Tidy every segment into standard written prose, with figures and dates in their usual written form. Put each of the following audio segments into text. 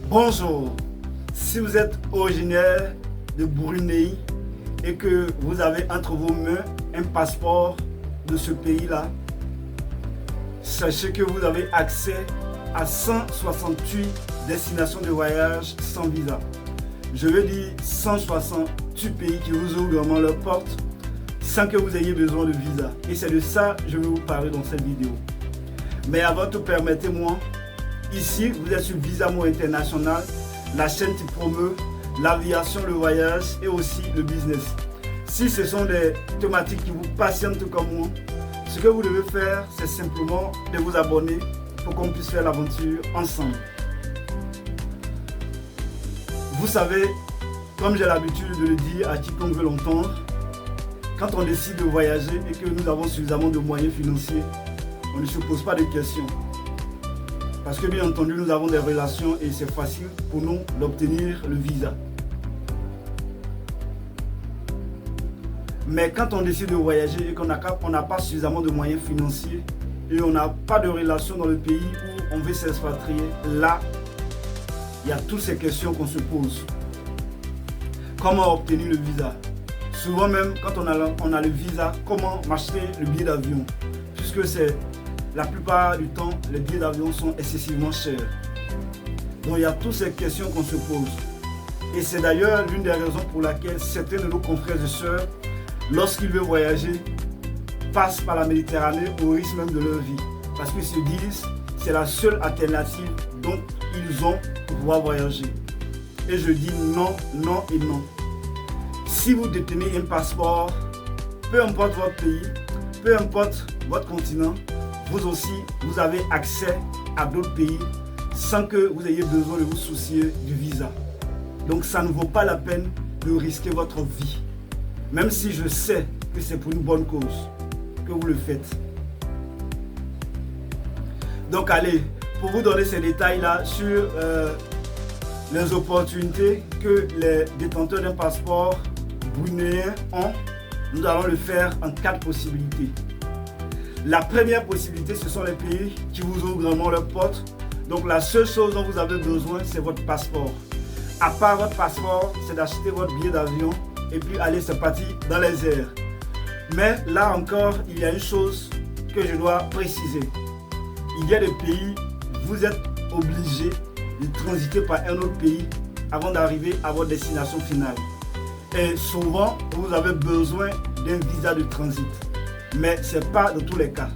Bonjour, si vous êtes originaire de Brunei et que vous avez entre vos mains un passeport de ce pays-là, sachez que vous avez accès à 168 destinations de voyage sans visa. Je veux dire 168 pays qui vous ouvrent vraiment leurs portes sans que vous ayez besoin de visa. Et c'est de ça que je vais vous parler dans cette vidéo. Mais avant tout, permettez-moi, ici vous êtes sur Visamo International, la chaîne qui promeut l'aviation, le voyage et aussi le business. Si ce sont des thématiques qui vous passionnent tout comme moi, ce que vous devez faire, c'est simplement de vous abonner pour qu'on puisse faire l'aventure ensemble. Vous savez, comme j'ai l'habitude de le dire à quiconque veut l'entendre, quand on décide de voyager et que nous avons suffisamment de moyens financiers, on ne se pose pas de questions. Parce que bien entendu, nous avons des relations et c'est facile pour nous d'obtenir le visa. Mais quand on décide de voyager et qu'on n'a pas suffisamment de moyens financiers et on n'a pas de relation dans le pays où on veut s'expatrier, là, il y a toutes ces questions qu'on se pose. Comment obtenir le visa? Souvent même, quand on a le visa, comment m'acheter le billet d'avion? Puisque la plupart du temps, les billets d'avion sont excessivement chers. Donc il y a toutes ces questions qu'on se pose. Et c'est d'ailleurs l'une des raisons pour laquelle certains de nos confrères et sœurs, lorsqu'ils veulent voyager, passent par la Méditerranée au risque même de leur vie. Parce qu'ils se disent que c'est la seule alternative dont ils ont pour pouvoir voyager. Et je dis non, non et non. Si vous détenez un passeport, peu importe votre pays, peu importe votre continent, vous aussi, vous avez accès à d'autres pays sans que vous ayez besoin de vous soucier du visa. Donc ça ne vaut pas la peine de risquer votre vie. Même si je sais que c'est pour une bonne cause que vous le faites. Donc allez, pour vous donner ces détails-là sur les opportunités que les détenteurs d'un passeport brunéen ont, nous allons le faire en 4 possibilités. La première possibilité, ce sont les pays qui vous ouvrent vraiment leurs portes. Donc la seule chose dont vous avez besoin, c'est votre passeport. À part votre passeport, c'est d'acheter votre billet d'avion et puis allez, c'est parti dans les airs. Mais là encore, il y a une chose que je dois préciser. Il y a des pays, vous êtes obligé de transiter par un autre pays avant d'arriver à votre destination finale. Et souvent, vous avez besoin d'un visa de transit. Mais ce n'est pas dans tous les cas.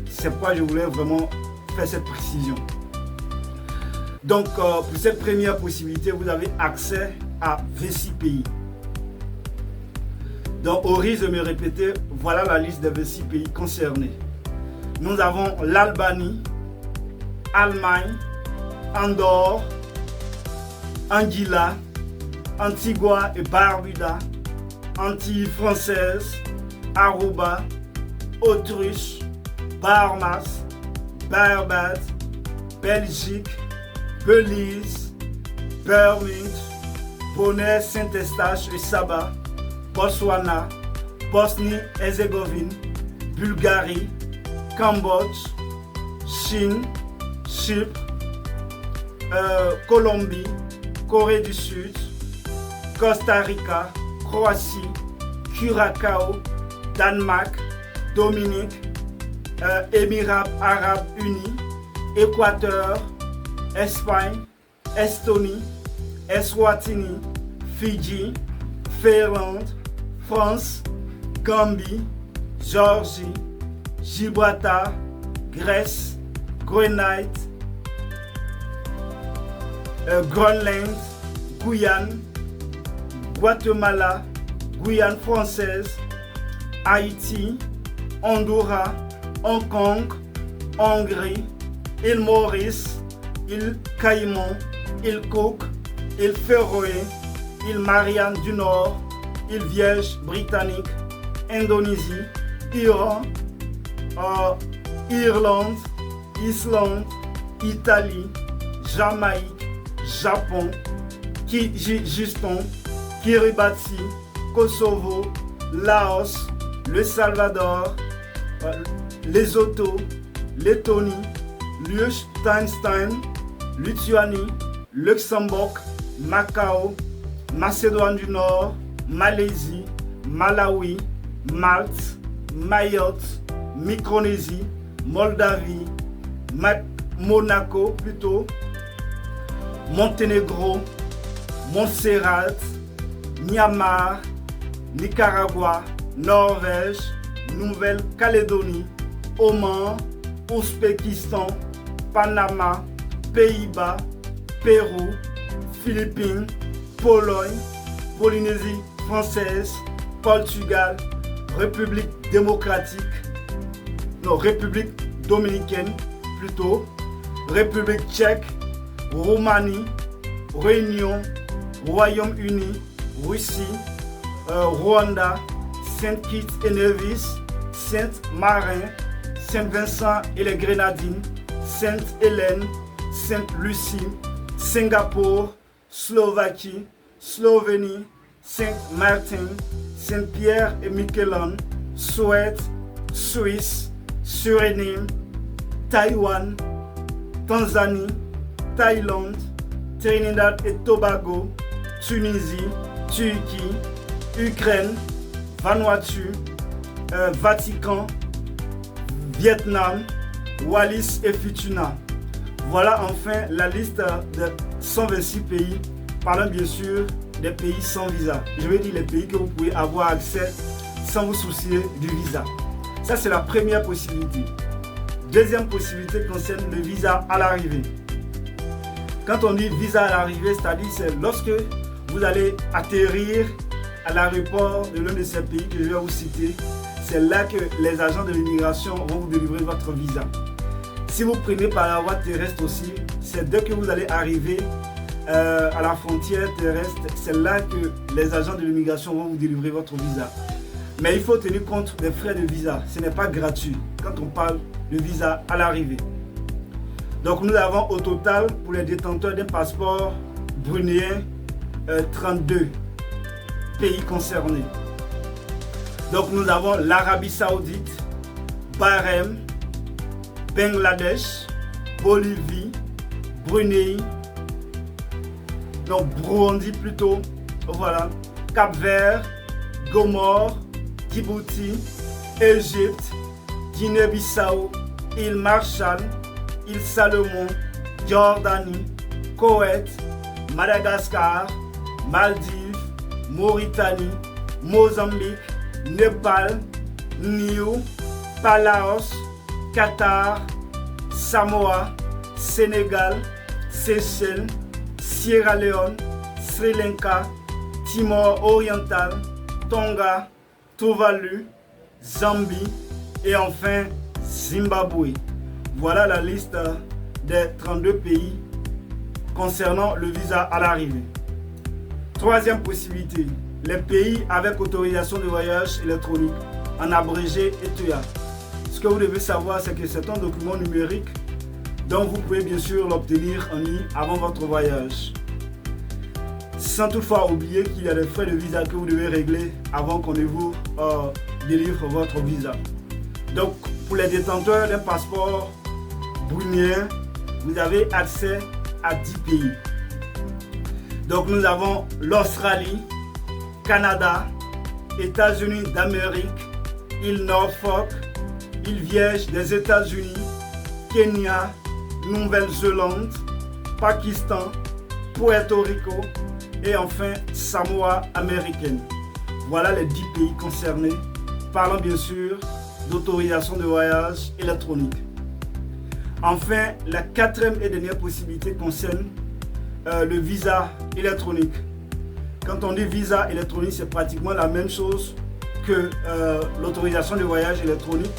C'est pourquoi je voulais vraiment faire cette précision. Donc, pour cette première possibilité, vous avez accès à 26 pays. Donc, au risque de me répéter, voilà la liste des 26 pays concernés. Nous avons l'Albanie, Allemagne, Andorre, Anguilla, Antigua et Barbuda, Antilles françaises, Aruba, Autriche, Bahamas, Barbade, Belgique, Belize, Birmingham, Bonaire, Saint-Eustache et Saba, Botswana, Bosnie-Herzégovine, Bulgarie, Cambodge, Chine, Chypre, Colombie, Corée du Sud, Costa Rica, Croatie, Curaçao, Danemark, Dominique, Émirats Arabes Unis, Équateur, Espagne, Estonie, Eswatini, Fidji, Finlande, France, Gambie, Géorgie, Gibraltar, Grèce, Grenade, Groenland, Guyane, Guatemala, Guyane française, Haïti, Honduras, Hong Kong, Hongrie, île Maurice, île Caïman, île Cook, île Féroé, île Marianne du Nord, île Vierge britannique, Indonésie, Iran, Irlande, Islande, Italie, Jamaïque, Japon, Kyrgyzstan, Kiribati, Kosovo, Laos, le Salvador, Lesotho, Lettonie, Liechtenstein, Lituanie, Luxembourg, Macao, Macédoine du Nord, Malaisie, Malawi, Malte, Mayotte, Micronésie, Moldavie, Monaco plutôt, Monténégro, Montserrat, Myanmar, Nicaragua, Norvège, Nouvelle-Calédonie, Oman, Ouzbékistan, Panama, Pays-Bas, Pérou, Philippines, Pologne, Polynésie française, Portugal, République dominicaine plutôt, République tchèque, Roumanie, Réunion, Royaume-Uni, Russie, Rwanda, Saint-Kitts et Nevis, Saint-Marin, Saint-Vincent et les Grenadines, Sainte-Hélène, Sainte-Lucie, Singapour, Slovaquie, Slovénie, Saint-Martin, Saint-Pierre et Miquelon, Suède, Suisse, Suriname, Taïwan, Tanzanie, Thaïlande, Trinidad et Tobago, Tunisie, Turquie, Ukraine, Vanuatu, Vatican, Vietnam, Wallis et Futuna. Voilà enfin la liste de 126 pays, parlant bien sûr des pays sans visa. Je veux dire les pays que vous pouvez avoir accès sans vous soucier du visa. Ça, c'est la première possibilité. Deuxième possibilité concerne le visa à l'arrivée. Quand on dit visa à l'arrivée, c'est-à-dire c'est lorsque vous allez atterrir à l'aéroport de l'un de ces pays que je vais vous citer, c'est là que les agents de l'immigration vont vous délivrer votre visa. Si vous prenez par la voie terrestre aussi, c'est dès que vous allez arriver à la frontière terrestre, c'est là que les agents de l'immigration vont vous délivrer votre visa. Mais il faut tenir compte des frais de visa. Ce n'est pas gratuit quand on parle de visa à l'arrivée. Donc nous avons au total pour les détenteurs d'un passeport brunéen 32 pays concernés. Donc nous avons l'Arabie Saoudite, Bahreïn, Bangladesh, Bolivie, Brunei, donc Burundi plutôt, voilà, Cap-Vert, Gomor, Djibouti, Égypte, Guinée-Bissau, île Marshall, île Salomon, Jordanie, Koweït, Madagascar, Maldives, Mauritanie, Mozambique, Népal, Niue, Palaos, Qatar, Samoa, Sénégal, Seychelles, Sierra Leone, Sri Lanka, Timor oriental, Tonga, Tuvalu, Zambie et enfin Zimbabwe. Voilà la liste des 32 pays concernant le visa à l'arrivée. Troisième possibilité, les pays avec autorisation de voyage électronique, en abrégé ETA. Ce que vous devez savoir, c'est que c'est un document numérique dont vous pouvez bien sûr l'obtenir en ligne avant votre voyage. Sans toutefois oublier qu'il y a des frais de visa que vous devez régler avant qu'on ne vous délivre votre visa. Donc, pour les détenteurs d'un passeport brunéen, vous avez accès à 10 pays. Donc, nous avons l'Australie, Canada, États-Unis d'Amérique, île Norfolk, île Vierge des États-Unis, Kenya, Nouvelle-Zélande, Pakistan, Puerto Rico et enfin Samoa américaine. Voilà les 10 pays concernés, parlant bien sûr d'autorisation de voyage électronique. Enfin, la quatrième et dernière possibilité concerne le visa électronique. Quand on dit visa électronique, c'est pratiquement la même chose que l'autorisation de voyage électronique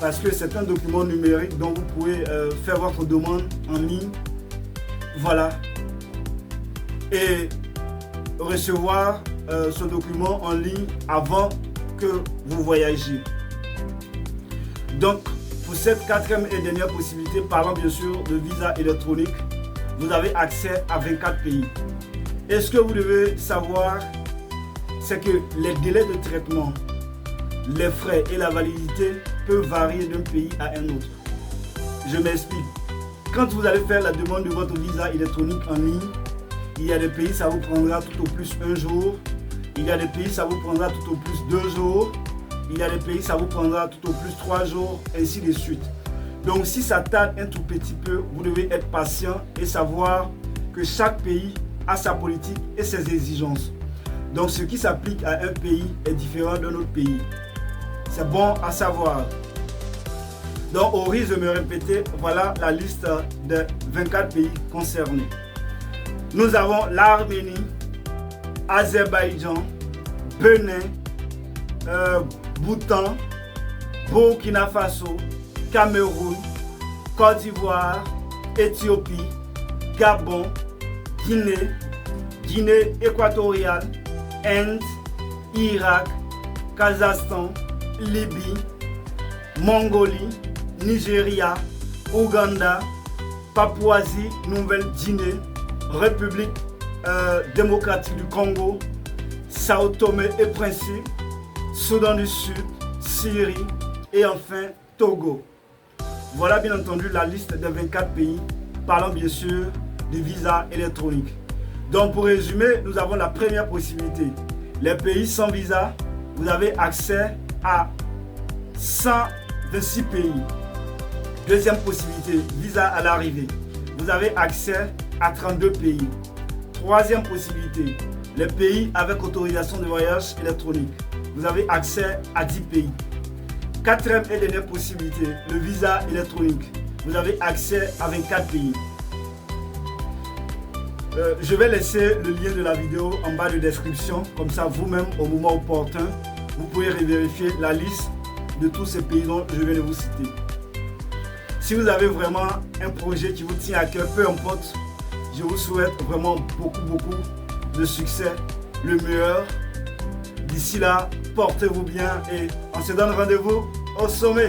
parce que c'est un document numérique dont vous pouvez faire votre demande en ligne. Voilà. Et recevoir ce document en ligne avant que vous voyagiez. Donc, pour cette quatrième et dernière possibilité, parlant bien sûr de visa électronique, vous avez accès à 24 pays. Et ce que vous devez savoir, c'est que les délais de traitement, les frais et la validité peuvent varier d'un pays à un autre. Je m'explique. Quand vous allez faire la demande de votre visa électronique en ligne, Il y a des pays, ça vous prendra tout au plus 1 jour. Il y a des pays, ça vous prendra tout au plus 2 jours. Il y a des pays, ça vous prendra tout au plus 3 jours, ainsi de suite. Donc si ça tarde un tout petit peu, vous devez être patient et savoir que chaque pays a sa politique et ses exigences. Donc ce qui s'applique à un pays est différent d'un autre pays. C'est bon à savoir. Donc au risque de me répéter, voilà la liste des 24 pays concernés. Nous avons l'Arménie, Azerbaïdjan, Bénin, Bhoutan, Burkina Faso, Cameroun, Côte d'Ivoire, Éthiopie, Gabon, Guinée équatoriale, Inde, Irak, Kazakhstan, Libye, Mongolie, Nigeria, Ouganda, Papouasie-Nouvelle-Guinée, République démocratique du Congo, Sao Tomé et Principe, Soudan du Sud, Syrie et enfin Togo. Voilà bien entendu la liste des 24 pays, parlant bien sûr de visa électronique. Donc pour résumer, nous avons la première possibilité. Les pays sans visa, vous avez accès à 126 pays. Deuxième possibilité, visa à l'arrivée. Vous avez accès à 32 pays. Troisième possibilité, les pays avec autorisation de voyage électronique. Vous avez accès à 10 pays. Quatrième et dernière possibilité, le visa électronique. Vous avez accès à 24 pays. Je vais laisser le lien de la vidéo en bas de description. Comme ça, vous-même, au moment opportun, vous pouvez vérifier la liste de tous ces pays dont je viens de vous citer. Si vous avez vraiment un projet qui vous tient à cœur, peu importe, je vous souhaite vraiment beaucoup de succès, le meilleur. D'ici là, portez-vous bien et on se donne rendez-vous au sommet.